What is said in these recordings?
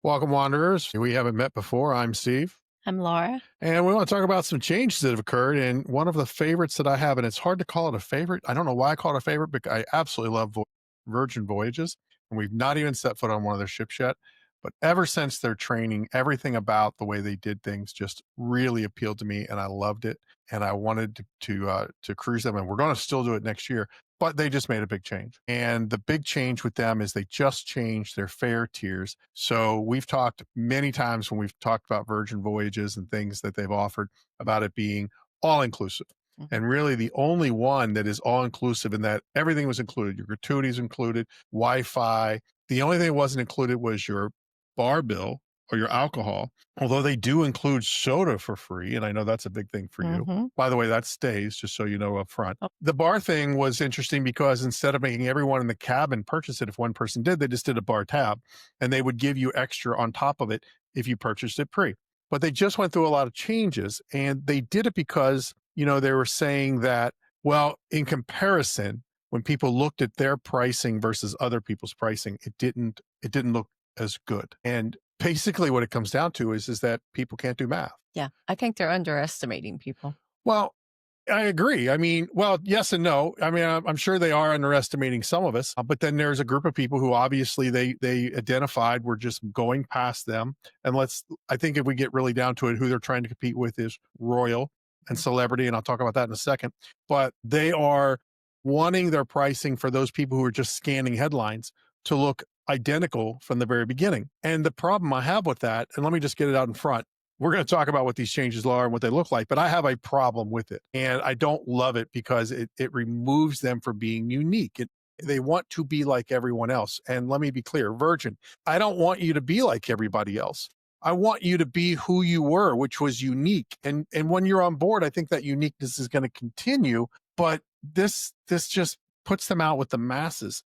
Welcome, Wanderers. We haven't met before. I'm Steve, I'm Laura. and we want to talk about some changes that have occurred. And one of the favorites that I have, and it's hard to call it a favorite. I don't know why I call it a favorite, but I absolutely love Virgin Voyages. And we've not even set foot on one of their ships yet. But ever since their training, everything about the way they did things just really appealed to me, and I loved it. And I wanted to cruise them, and we're going to still do it next year. But they just made a big change. And the big change with them is they just changed their fare tiers. So we've talked many times when we've talked about Virgin Voyages and things that they've offered about it being all inclusive. And really the only one that is all inclusive in that everything was included. Your gratuities included, Wi-Fi. The only thing that wasn't included was your bar bill or your alcohol, although they do include soda for free. And I know that's a big thing for you. Mm-hmm. By the way, that stays, just so you know up front. Oh. The bar thing was interesting because instead of making everyone in the cabin purchase it, if one person did, they just did a bar tab and they would give you extra on top of it if you purchased it pre. But they just went through a lot of changes, and they did it because, they were saying that, well, in comparison, when people looked at their pricing versus other people's pricing, it didn't look as good. And basically what it comes down to is that people can't do math. Yeah, I think they're underestimating people. Well, I agree. I mean, well, yes and no. I mean, I'm sure they are underestimating some of us, but then there's a group of people who obviously they identified we're just going past them. And I think if we get really down to it, who they're trying to compete with is Royal and Celebrity, and I'll talk about that in a second. But they are wanting their pricing for those people who are just scanning headlines to look identical from the very beginning. And the problem I have with that, and let me just get it out in front. We're going to talk about what these changes are and what they look like, but I have a problem with it. And I don't love it because it removes them from being unique. They want to be like everyone else. And let me be clear, Virgin, I don't want you to be like everybody else. I want you to be who you were, which was unique. And when you're on board, I think that uniqueness is going to continue, but this just puts them out with the masses.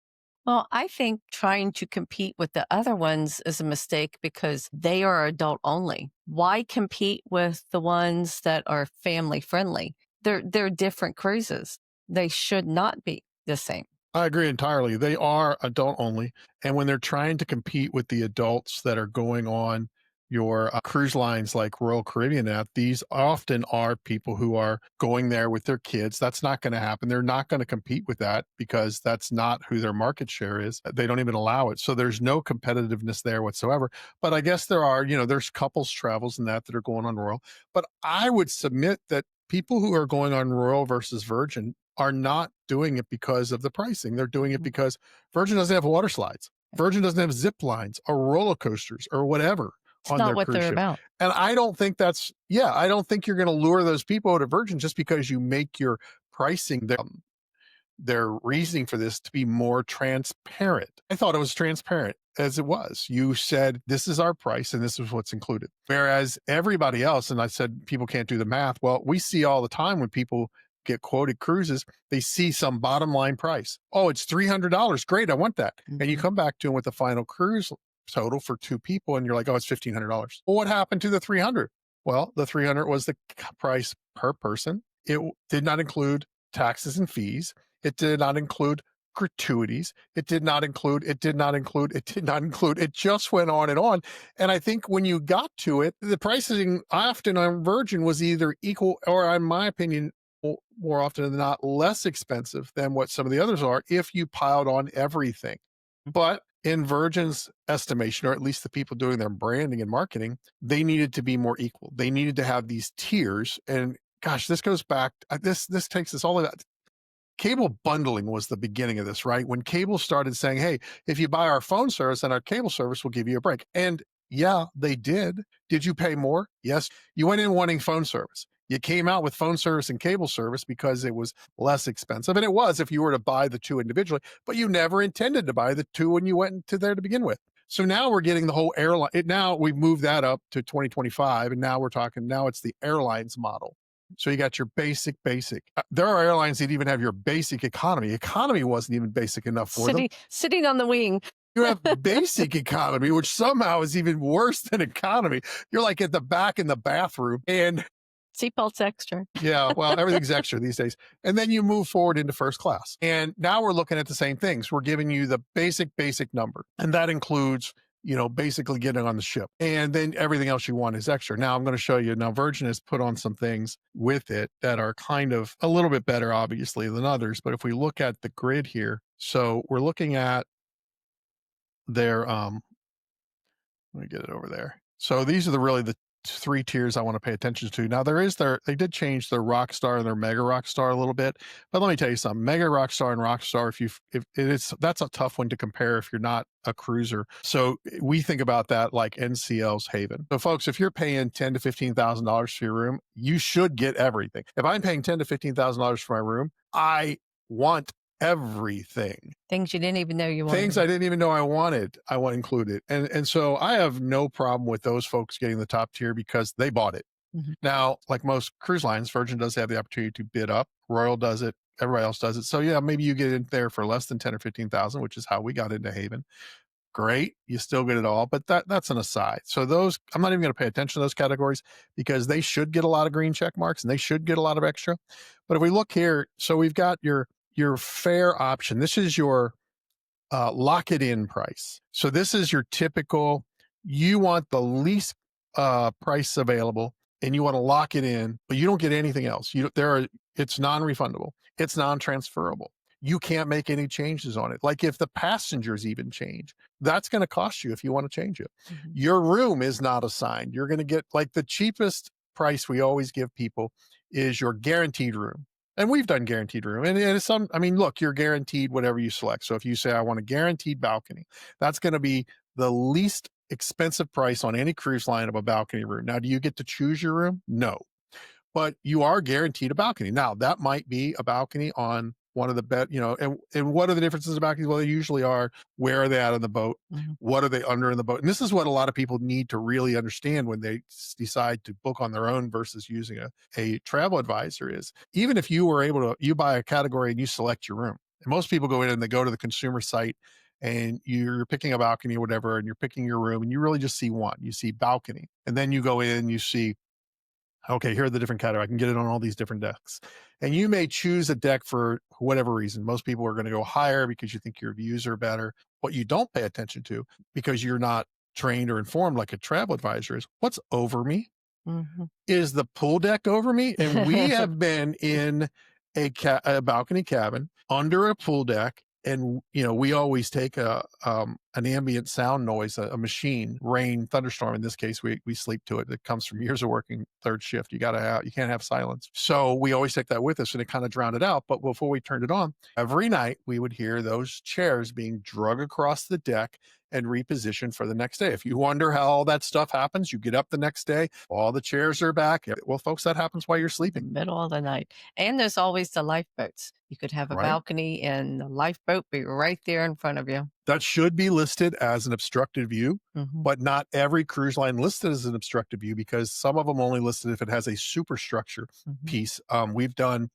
Well, I think trying to compete with the other ones is a mistake because they are adult only. Why compete with the ones that are family friendly? They're different cruises. They should not be the same. I agree entirely. They are adult only. And when they're trying to compete with the adults that are going on your cruise lines like Royal Caribbean app, these often are people who are going there with their kids. That's not going to happen. They're not going to compete with that because that's not who their market share is. They don't even allow it. So there's no competitiveness there whatsoever. But I guess there are, there's couples travels and that are going on Royal. But I would submit that people who are going on Royal versus Virgin are not doing it because of the pricing. They're doing it because Virgin doesn't have water slides. Virgin doesn't have zip lines or roller coasters or whatever. It's not what they're about. And I don't think I don't think you're going to lure those people to Virgin just because you make your pricing, their reasoning for this to be more transparent. I thought it was transparent as it was. You said, this is our price and this is what's included. Whereas everybody else, and I said, people can't do the math. Well, we see all the time when people get quoted cruises, they see some bottom line price. Oh, it's $300. Great. I want that. Mm-hmm. And you come back to them with the final cruise total for two people and you're like, oh, it's $1,500. Well, what happened to the 300? Well, the 300 was the price per person. It did not include taxes and fees. It did not include gratuities. It just went on and on. And I think when you got to it, the pricing often on Virgin was either equal or, in my opinion, more often than not, less expensive than what some of the others are if you piled on everything. But in Virgin's estimation, or at least the people doing their branding and marketing, they needed to be more equal. They needed to have these tiers. And gosh, this goes back, this takes us all the way. Cable bundling was the beginning of this, right? When cable started saying, hey, if you buy our phone service and our cable service, we'll give you a break. And yeah, they did. Did you pay more? Yes. You went in wanting phone service. You came out with phone service and cable service because it was less expensive. And it was if you were to buy the two individually, but you never intended to buy the two when you went into there to begin with. So now we're getting the whole airline. Now we've moved that up to 2025. And now it's the airlines model. So you got your basic. There are airlines that even have your basic economy. Economy wasn't even basic enough for them. Sitting on the wing. You have basic economy, which somehow is even worse than economy. You're like at the back in the bathroom and seatbelts extra. Yeah, well, everything's extra these days. And then you move forward into first class. And now we're looking at the same things. We're giving you the basic number. And that includes basically getting on the ship. And then everything else you want is extra. Now I'm going to show you. Now Virgin has put on some things with it that are kind of a little bit better, obviously, than others. But if we look at the grid here, so we're looking at their let me get it over there. So these are the 3 tiers I want to pay attention to. Now they did change their Rockstar and their Mega Rockstar a little bit, but let me tell you something. Mega Rockstar and Rockstar, if it's that's a tough one to compare if you're not a cruiser. So we think about that like NCL's Haven. So folks, if you're paying $10 to $15,000 for your room, you should get everything. If I'm paying $10 to $15,000 for my room, I want everything. Things you didn't even know you Things I wanted. didn't even know I wanted, I want included. And so I have no problem with those folks getting the top tier because they bought it. Mhm. Now, like most cruise lines, Virgin does have the opportunity to bid up. Royal does it. Everybody else does it. So yeah, maybe you get in there for less than 10 or 15,000, which is how we got into Haven. Great. You still get it all, but that's an aside. So those, I'm not even going to pay attention to those categories because they should get a lot of green check marks and they should get a lot of extra. But if we look here, so we've got your fair option. This is your lock it in price. So this is your typical, you want the least price available and you want to lock it in, but you don't get anything else. It's non-refundable. It's non-transferable. You can't make any changes on it. Like if the passengers even change, that's going to cost you if you want to change it. Mhm. Your room is not assigned. You're going to get like the cheapest price we always give people is your guaranteed room. And we've done guaranteed room. And it's I mean, look, you're guaranteed whatever you select. So if you say, I want a guaranteed balcony, that's going to be the least expensive price on any cruise line of a balcony room. Now, do you get to choose your room? No, but you are guaranteed a balcony. Now, that might be a balcony on one of the and what are the differences of balconies? Well, they usually are, where are they out on the boat? Mhm. What are they under in the boat? And this is what a lot of people need to really understand when they decide to book on their own versus using a travel advisor is even if you were able to, you buy a category and you select your room. And most people go in and they go to the consumer site and you're picking a balcony or whatever, and you're picking your room and you really just see one, you see balcony. And then you go in, you see, okay, here are the different categories. I can get it on all these different decks. And you may choose a deck for whatever reason. Most people are going to go higher because you think your views are better. What you don't pay attention to because you're not trained or informed like a travel advisor is what's over me. Mhm. Is the pool deck over me? And we have been in a balcony cabin under a pool deck, and we always take an ambient sound noise, a machine, rain, thunderstorm. In this case, we sleep to it. It comes from years of working third shift. You can't have silence. So we always take that with us, and it kind of drowned it out. But before we turned it on, every night we would hear those chairs being drug across the deck and repositioned for the next day. If you wonder how all that stuff happens, you get up the next day, all the chairs are back. Well, folks, that happens while you're The sleeping, middle of the night. And there's always the lifeboats. You could have a right? balcony and the lifeboat be right there in front of you. That should be listed as an obstructed view, Mhm. but not every cruise line listed as an obstructed view because some of them only listed if it has a superstructure Mhm. piece. We've done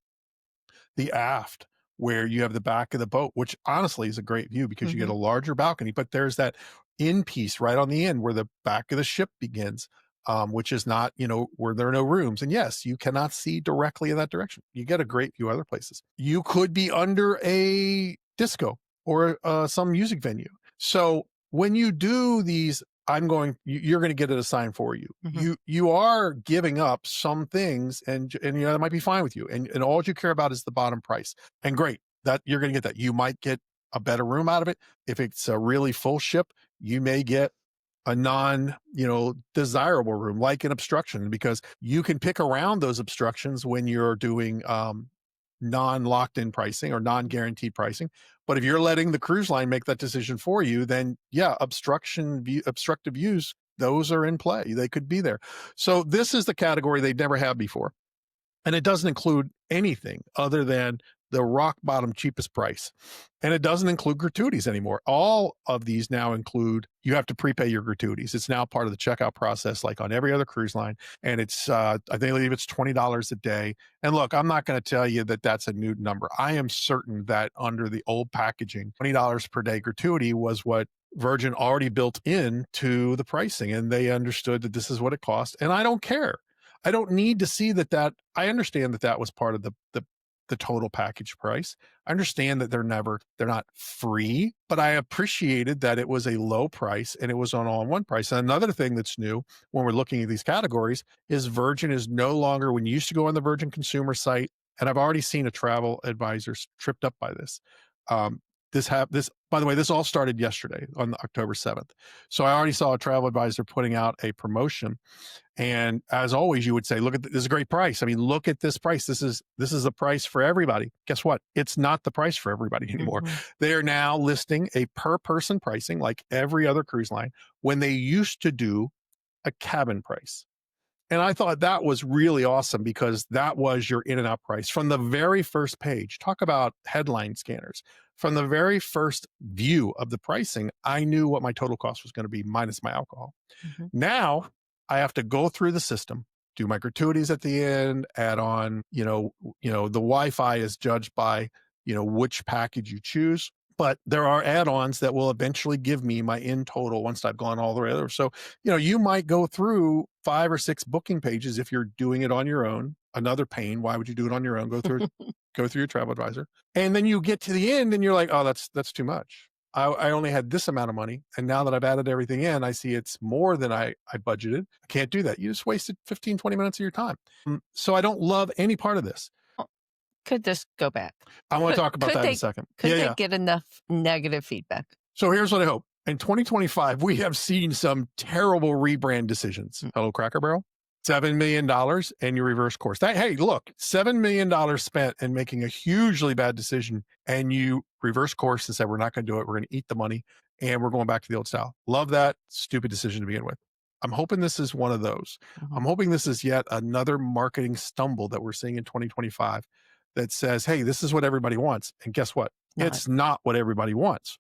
the aft where you have the back of the boat, which honestly is a great view because you get a Mhm. larger balcony, but there's that in piece right on the end where the back of the ship begins, which is not, where there are no rooms. And yes, you cannot see directly in that direction. You get a great view other places. You could be under a disco or some music venue. So when you do these, you're going to get it assigned for you. Mhm. You are giving up some things and that might be fine with you. And all you care about is the bottom price. And great, that you're going to get that. You might get a better room out of it. If it's a really full ship, you may get a desirable room like an obstruction because you can pick around those obstructions when you're doing non-locked in pricing or non-guaranteed pricing. But if you're letting the cruise line make that decision for you, then yeah, obstructive views, those are in play. They could be there. So this is the category they'd never had before. And it doesn't include anything other than the rock bottom cheapest price. And it doesn't include gratuities anymore. All of these now include, you have to prepay your gratuities. It's now part of the checkout process, like on every other cruise line. And it's, I believe it's $20 a day. And look, I'm not going to tell you that that's a new number. I am certain that under the old packaging, $20 per day gratuity was what Virgin already built into the pricing. And they understood that this is what it cost. And I don't care. I don't need to see that I understand that was part of the the total package price. I understand that they're not free, but I appreciated that it was a low price and it was on all in one price. And another thing that's new when we're looking at these categories is Virgin is no longer, when you used to go on the Virgin consumer site, and I've already seen a travel advisor tripped up by this. This, by the way, this all started yesterday on October 7th. So I already saw a travel advisor putting out a promotion. And as always, you would say, look at this is a great price. I mean, look at this price. This is the price for everybody. Guess what? It's not the price for everybody anymore. Mhm. They are now listing a per person pricing like every other cruise line when they used to do a cabin price. And I thought that was really awesome because that was your in and out price from the very first page. Talk about headline scanners. From the very first view of the pricing, I knew what my total cost was going to be minus my alcohol. Mhm. Now I have to go through the system, do my gratuities at the end, add on, the Wi-Fi is judged by, which package you choose. But there are add-ons that will eventually give me my in total once I've gone all the way over. So, you might go through 5 or 6 booking pages if you're doing it on your own. Another pain. Why would you do it on your own? Go through your travel advisor. And then you get to the end and you're like, oh, that's too much. I only had this amount of money. And now that I've added everything in, I see it's more than I budgeted. I can't do that. You just wasted 15, 20 minutes of your time. So I don't love any part of this. Could this go back? I want to talk about Could that in they a second. could they Yeah. get enough negative feedback? So here's what I hope. In 2025, we have seen some terrible rebrand decisions. Hello, Cracker Barrel. $7 million and you reverse course. Hey, look, $7 million spent in making a hugely bad decision and you reverse course and said, we're not going to do it. We're going to eat the money and we're going back to the old style. Love that stupid decision to begin with. I'm hoping this is one of those. I'm hoping this is yet another marketing stumble that we're seeing in 2025 that says, hey, this is what everybody wants. And guess what? It's not what everybody wants.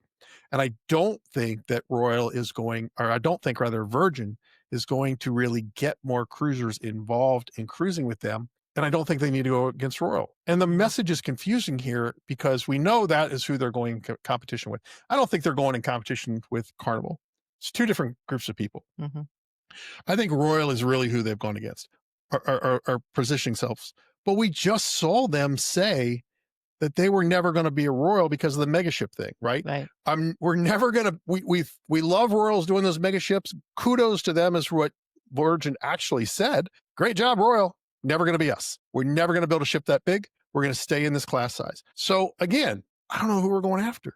And I don't think that Virgin is going to really get more cruisers involved in cruising with them. And I don't think they need to go against Royal. And the message is confusing here because we know that is who they're going in competition with. I don't think they're going in competition with Carnival. It's two different groups of people. Mm-hmm. I think Royal is really who they've gone against, are positioning themselves. But we just saw them say that they were never going to be a Royal because of the mega ship thing, right? Right. We're never going to, we love Royals doing those mega ships. Kudos to them is what Virgin actually said. Great job, Royal. Never going to be us. We're never going to build a ship that big. We're going to stay in this class size. So again, I don't know who we're going after.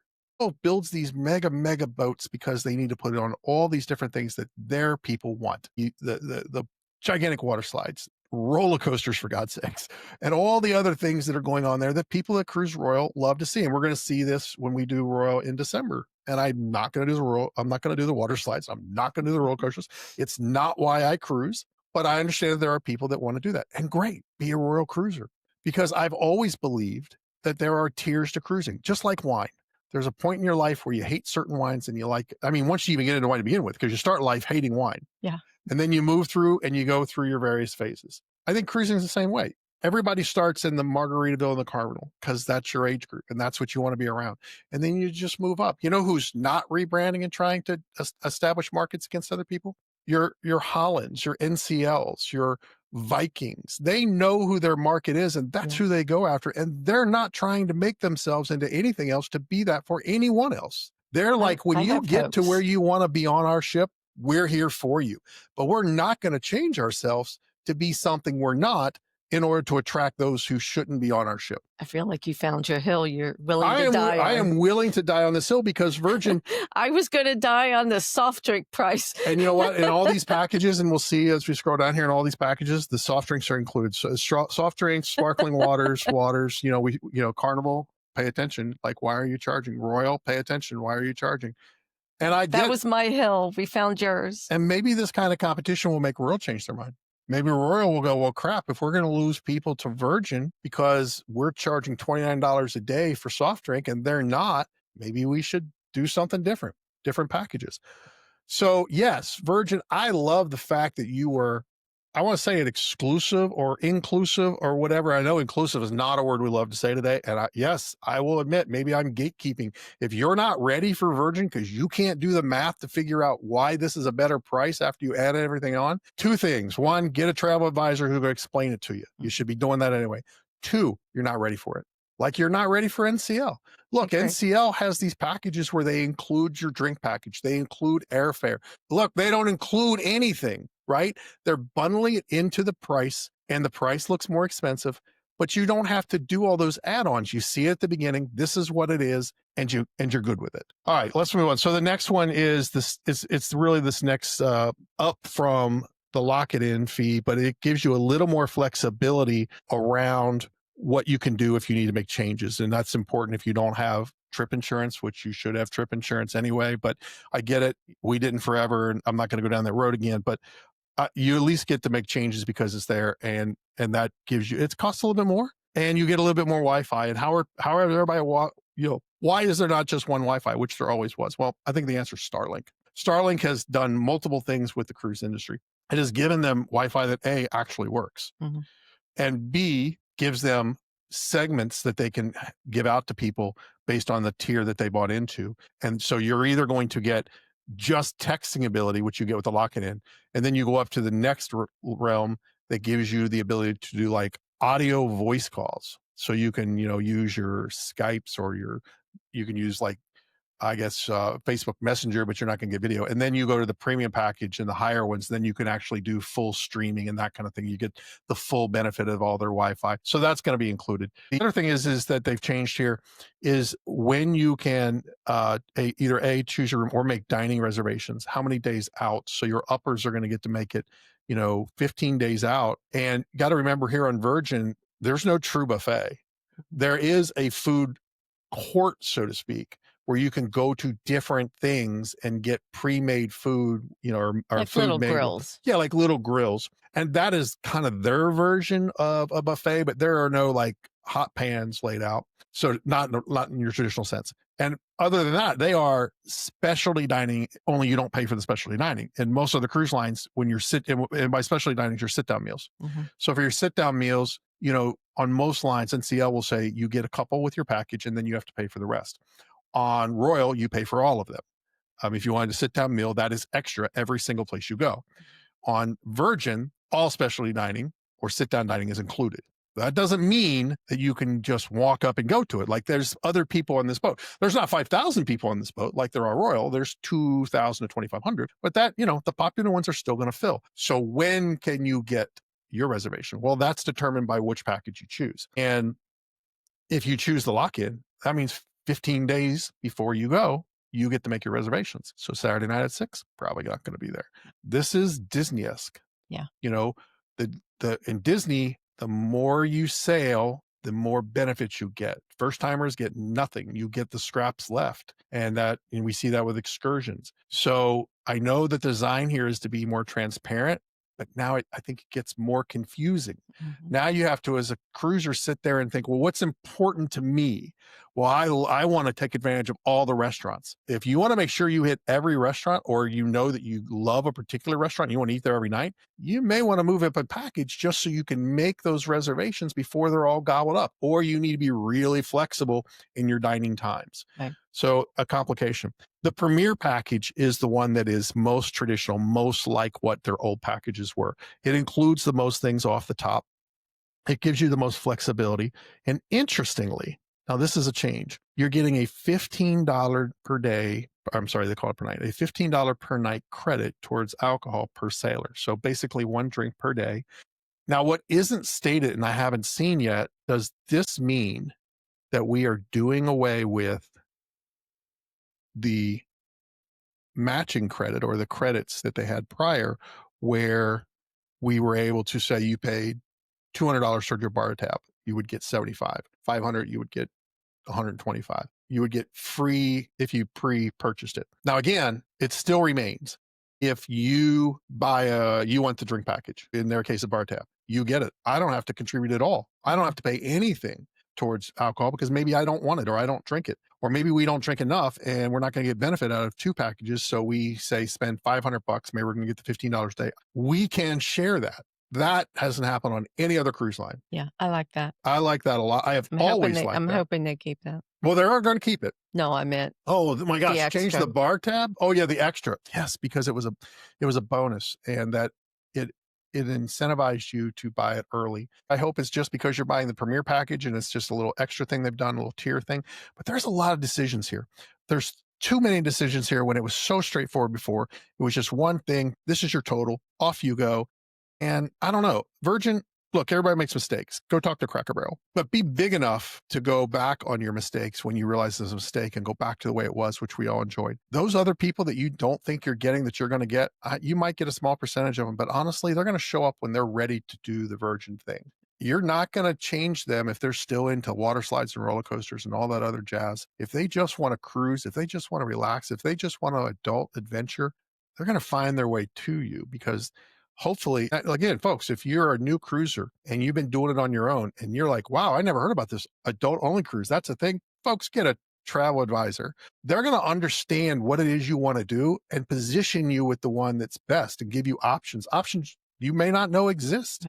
Builds these mega boats because they need to put it on all these different things that their people want. The gigantic water slides, roller coasters, for God's sakes, and all the other things that are going on there that people that cruise Royal love to see. And we're going to see this when we do Royal in December. And I'm not going to do the Royal. I'm not going to do the water slides. I'm not going to do the roller coasters. It's not why I cruise, but I understand that there are people that want to do that. And great, be a Royal cruiser. Because I've always believed that there are tiers to cruising, just like wine. There's a point in your life where you hate certain wines and you like, once you even get into wine to begin with, because you start life hating wine. Yeah. And then you move through and you go through your various phases. I think cruising is the same way. Everybody starts in the Margaritaville and the Carnival because that's your age group and that's what you want to be around. And then you just move up. You know who's not rebranding and trying to establish markets against other people? Your Hollands, your NCLs, your Vikings. They know who their market is and that's who they go after. And they're not trying to make themselves into anything else to be that for anyone else. They're like, when you get to where you want to be on our ship, we're here for you. But we're not going to change ourselves to be something we're not in order to attract those who shouldn't be on our ship. I feel like you found your hill you're willing to die on. I am willing to die on this hill because Virgin... I was going to die on the soft drink price. And you know what? In all these packages, and we'll see as we scroll down here in all these packages, the soft drinks are included. So soft drinks, sparkling waters, Carnival, pay attention. Like, why are you charging? Royal, pay attention. Why are you charging? And that was my hill. We found yours. And maybe this kind of competition will make Royal change their mind. Maybe Royal will go, well, crap, if we're going to lose people to Virgin because we're charging $29 a day for soft drink and they're not, maybe we should do something different packages. So yes, Virgin, I love the fact that you were, I want to say it exclusive or inclusive or whatever. I know inclusive is not a word we love to say today. And yes, I will admit, maybe I'm gatekeeping. If you're not ready for Virgin because you can't do the math to figure out why this is a better price after you added everything on, two things. One, get a travel advisor who can explain it to you. You should be doing that anyway. Two, you're not ready for it. Like you're not ready for NCL. Look, Agree. NCL has these packages where they include your drink package. They include airfare. Look, they don't include anything, right? They're bundling it into the price, and the price looks more expensive, but you don't have to do all those add-ons. You see it at the beginning. This is what it is, and you're good with it. All right, let's move on. So the next one is this. It's really this next up from the lock it in fee, but it gives you a little more flexibility around what you can do if you need to make changes. And that's important if you don't have trip insurance, which you should have trip insurance anyway. But I get it. We didn't forever, and I'm not going to go down that road again. But you at least get to make changes because it's there, and that gives you. It costs a little bit more, and you get a little bit more Wi-Fi. And however everybody, why is there not just one Wi-Fi, which there always was? Well, I think the answer is Starlink. Starlink has done multiple things with the cruise industry. It has given them Wi-Fi that A, actually works, and B, gives them segments that they can give out to people based on the tier that they bought into. And so you're either going to get just texting ability, which you get with the lock it in, and then you go up to the next realm that gives you the ability to do like audio voice calls. So you can, use your Skypes or you can use like, I guess, Facebook Messenger, but you're not going to get video. And then you go to the premium package and the higher ones, then you can actually do full streaming and that kind of thing. You get the full benefit of all their Wi-Fi. So that's going to be included. The other thing is that they've changed here is when you can either choose your room or make dining reservations, how many days out. So your uppers are going to get to make it, 15 days out. And got to remember here on Virgin, there's no true buffet. There is a food court, so to speak, where you can go to different things and get pre-made food, or like food little made. grills. Yeah, like little grills. And that is kind of their version of a buffet, but there are no like hot pans laid out. So not in your traditional sense. And other than that, they are specialty dining, only you don't pay for the specialty dining. And most of the cruise lines, when you're and by specialty dining, your sit-down meals. So for your sit-down meals, on most lines, NCL will say you get a couple with your package and then you have to pay for the rest. On Royal, you pay for all of them. If you wanted a sit-down meal, that is extra every single place you go. On Virgin, all specialty dining or sit-down dining is included. That doesn't mean that you can just walk up and go to it. Like there's other people on this boat. There's not 5,000 people on this boat like there are Royal. There's 2,000 to 2,500. But that, the popular ones are still going to fill. So when can you get your reservation? Well, that's determined by which package you choose. And if you choose the lock-in, that means 15 days before you go, you get to make your reservations. So Saturday night at 6, probably not going to be there. This is Disney-esque. Yeah. In Disney, the more you sail, the more benefits you get. First timers get nothing. You get the scraps left. And we see that with excursions. So I know the design here is to be more transparent, but now I think it gets more confusing. Now you have to, as a cruiser, sit there and think, well, what's important to me? Well, I want to take advantage of all the restaurants. If you want to make sure you hit every restaurant, or you know that you love a particular restaurant, and you want to eat there every night, you may want to move up a package just so you can make those reservations before they're all gobbled up, or you need to be really flexible in your dining times. Right. So a complication. The Premier package is the one that is most traditional, most like what their old packages were. It includes the most things off the top. It gives you the most flexibility. And interestingly, now this is a change. You're getting a $15 per day. I'm sorry, they call it per night. A $15 per night credit towards alcohol per sailor. So basically one drink per day. Now, what isn't stated, and I haven't seen yet, does this mean that we are doing away with the matching credit or the credits that they had prior, where we were able to say you paid $200 toward your bar tab, you would get 75. 500, you would get 125. You would get free if you pre-purchased it. Now, again, it still remains. If you you want the drink package, in their case, a bar tab, you get it. I don't have to contribute at all. I don't have to pay anything towards alcohol because maybe I don't want it or I don't drink it. Or maybe we don't drink enough and we're not going to get benefit out of 2 packages. So we say spend $500, maybe we're going to get the $15 a day. We can share that. That hasn't happened on any other cruise line. Yeah, I like that. I like that a lot. I have always liked that. I'm hoping they keep that. Well, they are going to keep it. No, I meant. Oh my gosh! Change extra. the bar tab. Oh yeah, the extra. Yes, because it was a bonus, and that it incentivized you to buy it early. I hope it's just because you're buying the premier package and it's just a little extra thing they've done, a little tier thing. But there's a lot of decisions here. There's too many decisions here when it was so straightforward before. It was just one thing. This is your total. Off you go. And I don't know, Virgin, look, everybody makes mistakes. Go talk to Cracker Barrel, but be big enough to go back on your mistakes when you realize there's a mistake and go back to the way it was, which we all enjoyed. Those other people that you don't think you're getting that you're going to get, you might get a small percentage of them, but honestly, they're going to show up when they're ready to do the Virgin thing. You're not going to change them if they're still into water slides and roller coasters and all that other jazz. If they just want to cruise, if they just want to relax, if they just want an adult adventure, they're going to find their way to you because hopefully, again, folks, if you're a new cruiser and you've been doing it on your own and you're like, wow, I never heard about this adult only cruise. That's a thing. Folks, get a travel advisor. They're going to understand what it is you want to do and position you with the one that's best and give you options you may not know exist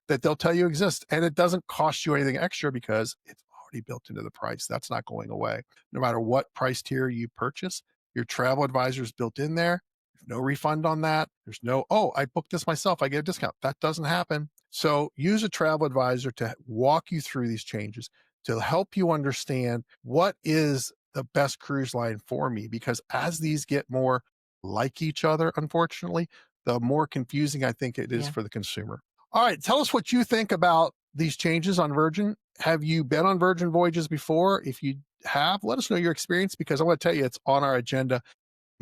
that they'll tell you exist. And it doesn't cost you anything extra because it's already built into the price. That's not going away. No matter what price tier you purchase, your travel advisor is built in there. No refund on that. There's no, oh, I booked this myself, I get a discount. That doesn't happen. So use a travel advisor to walk you through these changes, to help you understand what is the best cruise line for me. Because as these get more like each other, unfortunately, the more confusing I think it is Yeah. for the consumer. All right, tell us what you think about these changes on Virgin. Have you been on Virgin Voyages before? If you have, let us know your experience because I want to tell you it's on our agenda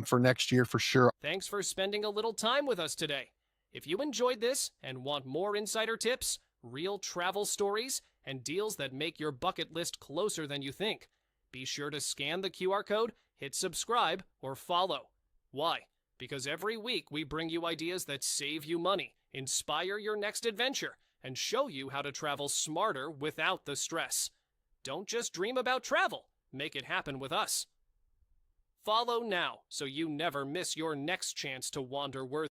for next year for sure. Thanks for spending a little time with us today. If you enjoyed this and want more insider tips, real travel stories, and deals that make your bucket list closer than you think, be sure to scan the QR code, hit subscribe, or follow. Why? Because every week we bring you ideas that save you money, inspire your next adventure, and show you how to travel smarter without the stress. Don't just dream about travel, make it happen with us. Follow now so you never miss your next chance to wander worthy.